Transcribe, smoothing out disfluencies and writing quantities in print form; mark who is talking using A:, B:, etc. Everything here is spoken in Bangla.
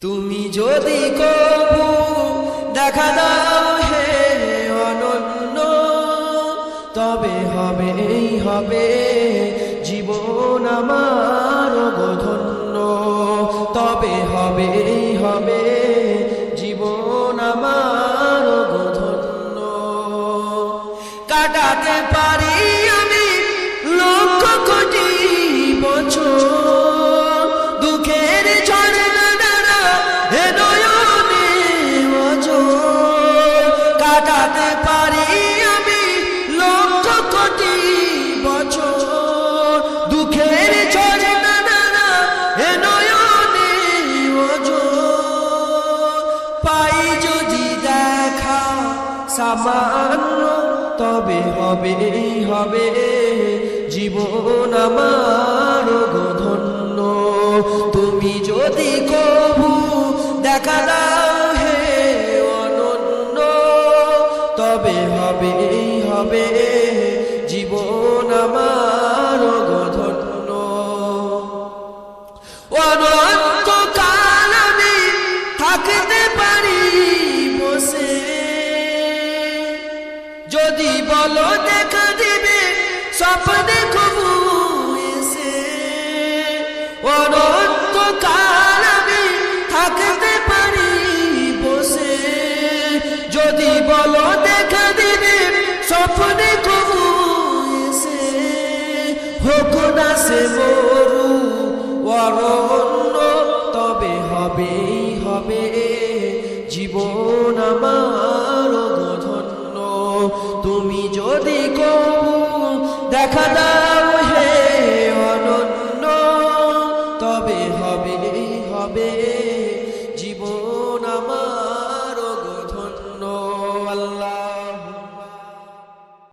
A: তুমি যদি কবু দেখা দাও হে অনন্য, তবে হবে জীবন আমার ধন্য, তবে হবে জীবন আমার ধন্য। কাটাতে পারি আমি লক্ষ কোটি বছর, দুঃখের ঝড় কাটাতে পারি আমি লক্ষ কোটি বছর, দুঃখের ঝড়ে নানা এ নয়নে ওজোর। পাই যদি দেখা সামান্য, তবে হবে জীবন আমার ধন্য। তুমি যদি কবু দেখা দাও হে অনন্য, তবে হবে জীবন আমার ধন্য। অনন্তকাল আমি থাকতে পারি বসে, যদি বলো দেখা দিবে স্বপ্নে কবু এসে। অনন্তকাল আমি থাকতে পারি বসে, যদি বলো দেখা দিবে স্বপ্নে কবু এসে। হোক না সে মরু অরণ্য, তবে হবে জীবন আমার ধন্য। তুমি যদি কবু দেখা দাও